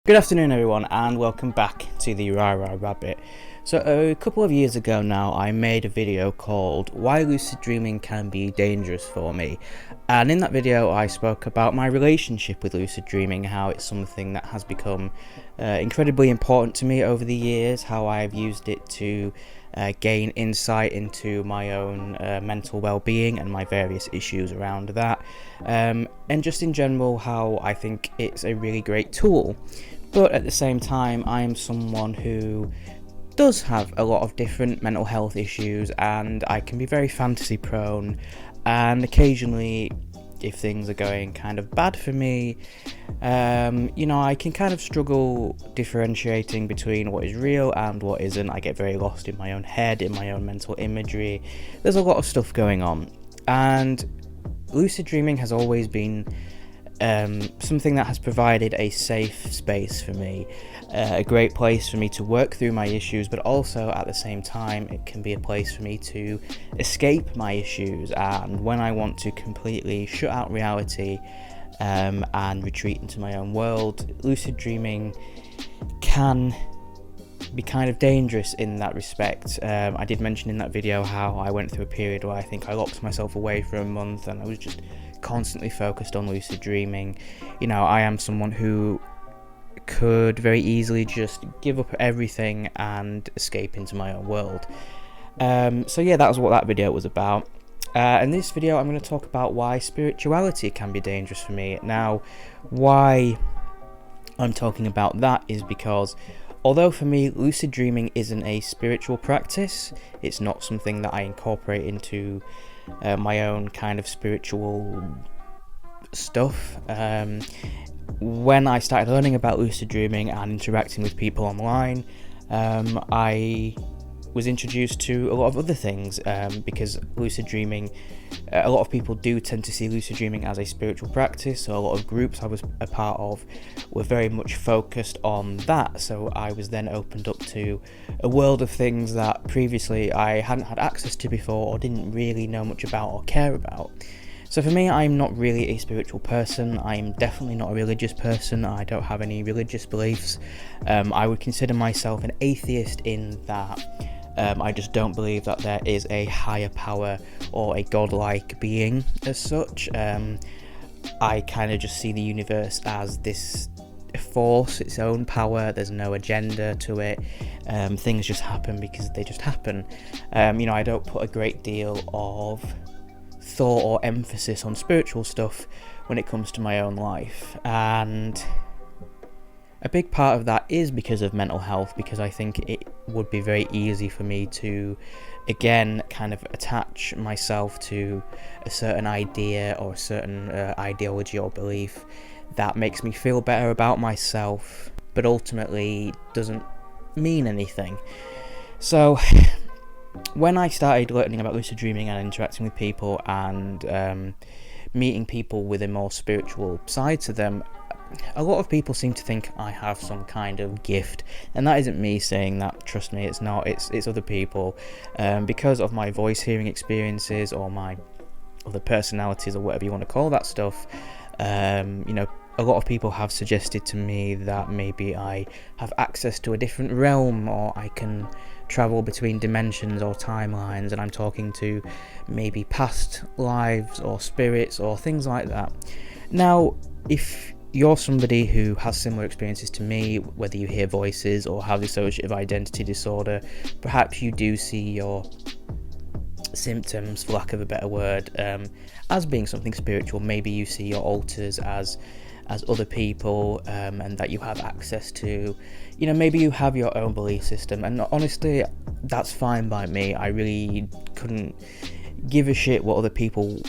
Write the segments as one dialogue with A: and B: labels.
A: Good afternoon everyone and welcome back to the Rah Rabbit. So a couple of years ago now I made a video called Why Lucid Dreaming Can Be Dangerous for Me, and in that video I spoke about my relationship with lucid dreaming, how it's something that has become incredibly important to me over the years, how I've used it to gain insight into my own mental well-being and my various issues around that, and just in general how I think it's a really great tool. But at the same time, I am someone who does have a lot of different mental health issues, and I can be very fantasy prone, and occasionally if things are going kind of bad for me, I can kind of struggle differentiating between what is real and what isn't. I get very lost in my own head, in my own mental imagery. There's a lot of stuff going on, and lucid dreaming has always been something that has provided a safe space for me, a great place for me to work through my issues, but also at the same time it can be a place for me to escape my issues. And when I want to completely shut out reality and retreat into my own world, lucid dreaming can be kind of dangerous in that respect. I did mention in that video how I went through a period where I think I locked myself away for a month and I was just constantly focused on lucid dreaming. I am someone who could very easily just give up everything and escape into my own world. So yeah, that was what that video was about. In this video I'm going to talk about why spirituality can be dangerous for me. Now, why I'm talking about that is because although for me lucid dreaming isn't a spiritual practice, it's not something that I incorporate into my own kind of spiritual stuff. When I started learning about lucid dreaming and interacting with people online, I was introduced to a lot of other things, because lucid dreaming, a lot of people do tend to see lucid dreaming as a spiritual practice, so a lot of groups I was a part of were very much focused on that. So I was then opened up to a world of things that previously I hadn't had access to before, or didn't really know much about or care about. So for me, I'm not really a spiritual person. I'm definitely not a religious person. I don't have any religious beliefs. I would consider myself an atheist in that I just don't believe that there is a higher power or a godlike being as such. I kind of just see the universe as this force, its own power. There's no agenda to it. Things just happen because they just happen. I don't put a great deal of thought or emphasis on spiritual stuff when it comes to my own life, and a big part of that is because of mental health, because I think it would be very easy for me to again kind of attach myself to a certain idea or a certain ideology or belief that makes me feel better about myself but ultimately doesn't mean anything. So when I started learning about lucid dreaming and interacting with people and meeting people with a more spiritual side to them, a lot of people seem to think I have some kind of gift, and that isn't me saying that. Trust me, it's not. It's other people, because of my voice hearing experiences or my other personalities or whatever you want to call that stuff. A lot of people have suggested to me that maybe I have access to a different realm, or I can travel between dimensions or timelines, and I'm talking to maybe past lives or spirits or things like that. Now, if you're somebody who has similar experiences to me, whether you hear voices or have dissociative identity disorder, perhaps you do see your symptoms, for lack of a better word, as being something spiritual. Maybe you see your alters as other people, and that you have access to, maybe you have your own belief system, and honestly that's fine by me. I really couldn't give a shit what other people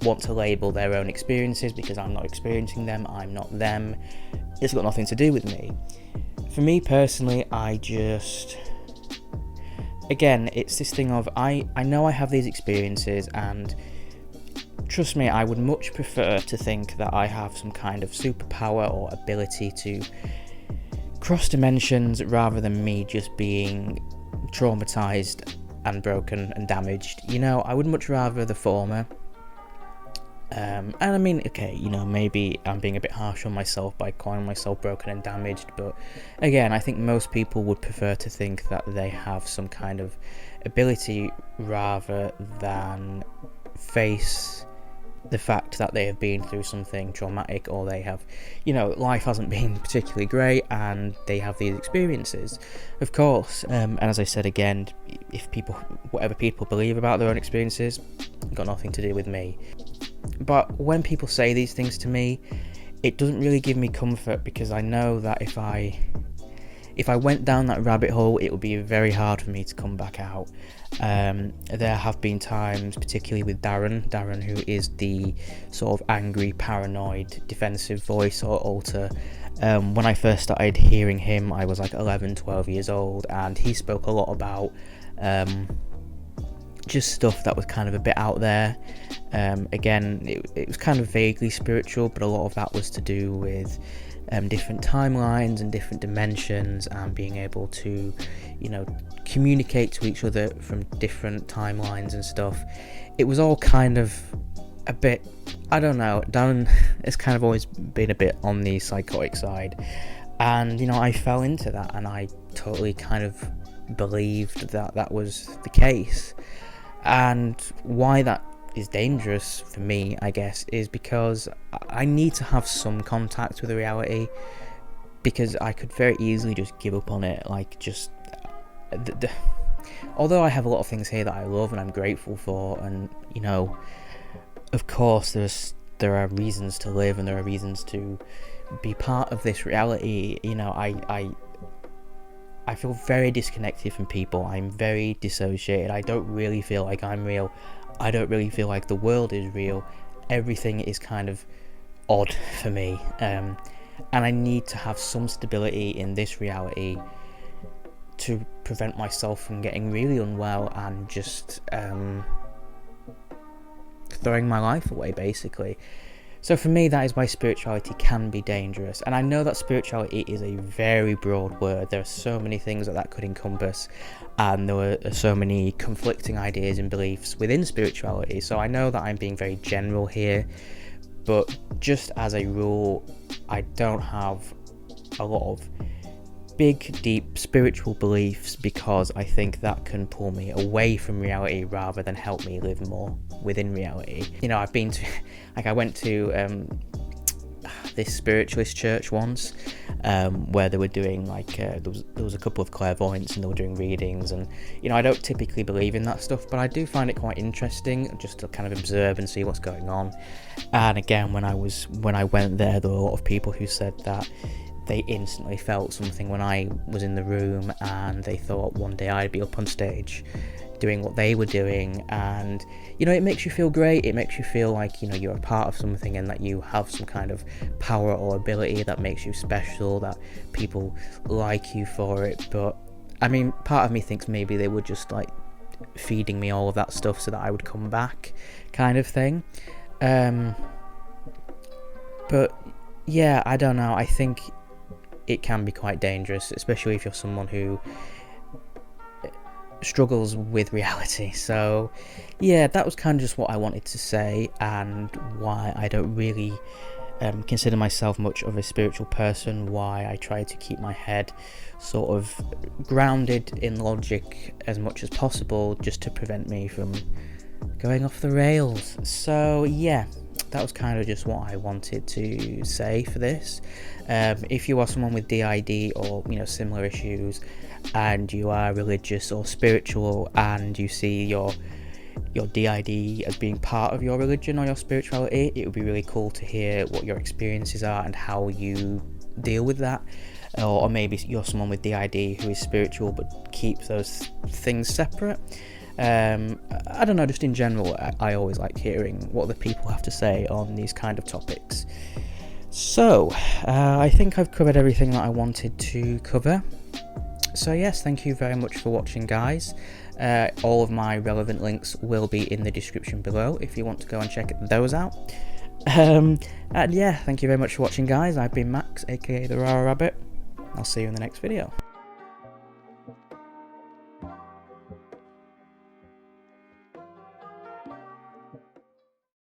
A: want to label their own experiences, because I'm not experiencing them, I'm not them. It's got nothing to do with me. For me personally, again, it's this thing of I know I have these experiences, and trust me, I would much prefer to think that I have some kind of superpower or ability to cross dimensions, rather than me just being traumatized and broken and damaged. I would much rather the former. And I mean, okay, you know, maybe I'm being a bit harsh on myself by calling myself broken and damaged, but again, I think most people would prefer to think that they have some kind of ability rather than face the fact that they have been through something traumatic, or they have, you know, life hasn't been particularly great and they have these experiences, of course. And as I said again, if people, whatever people believe about their own experiences, got nothing to do with me. But when people say these things to me, it doesn't really give me comfort, because I know that if I went down that rabbit hole, it would be very hard for me to come back out. There have been times, particularly with Darren, who is the sort of angry, paranoid, defensive voice or alter. When I first started hearing him, I was like 11, 12 years old, and he spoke a lot about just stuff that was kind of a bit out there. Again, it was kind of vaguely spiritual, but a lot of that was to do with different timelines and different dimensions, and being able to, you know, communicate to each other from different timelines and stuff. It was all kind of a bit, I don't know, Darren has kind of always been a bit on the psychotic side, and you know, I fell into that, and I totally kind of believed that that was the case. And why that is dangerous for me, I guess, is because I need to have some contact with reality, because I could very easily just give up on it. Like, just although I have a lot of things here that I love and I'm grateful for, and you know, of course there are reasons to live and there are reasons to be part of this reality, you know, I feel very disconnected from people. I'm very dissociated. I don't really feel like I'm real. I don't really feel like the world is real. Everything is kind of odd for me. And I need to have some stability in this reality to prevent myself from getting really unwell and just throwing my life away, basically. So for me, that is why spirituality can be dangerous. And I know that spirituality is a very broad word. There are so many things that could encompass, and there are so many conflicting ideas and beliefs within spirituality. So I know that I'm being very general here, but just as a rule, I don't have a lot of big, deep spiritual beliefs, because I think that can pull me away from reality rather than help me live more within reality. You know, I've been to, like, I went to this spiritualist church once, where they were doing like there was a couple of clairvoyants and they were doing readings, and you know, I don't typically believe in that stuff, but I do find it quite interesting just to kind of observe and see what's going on. And again, when I went there were a lot of people who said that they instantly felt something when I was in the room, and they thought one day I'd be up on stage doing what they were doing. And you know, it makes you feel great. It makes you feel like, you know, you're a part of something and that you have some kind of power or ability that makes you special, that people like you for it. But I mean, part of me thinks maybe they were just like feeding me all of that stuff so that I would come back, kind of thing. But yeah, I don't know, I think it can be quite dangerous, especially if you're someone who struggles with reality. So yeah, that was kind of just what I wanted to say, and why I don't really consider myself much of a spiritual person, why I try to keep my head sort of grounded in logic as much as possible, just to prevent me from going off the rails. So yeah, that was kind of just what I wanted to say for this. If you are someone with DID or, you know, similar issues, and you are religious or spiritual, and you see your DID as being part of your religion or your spirituality, it would be really cool to hear what your experiences are and how you deal with that. Or maybe you're someone with DID who is spiritual but keeps those things separate. I don't know, just in general, I always like hearing what the people have to say on these kind of topics. So, I think I've covered everything that I wanted to cover. So yes, thank you very much for watching, guys. All of my relevant links will be in the description below if you want to go and check those out. And yeah, thank you very much for watching, guys. I've been Max, aka the Rara Rabbit. I'll see you in the next video.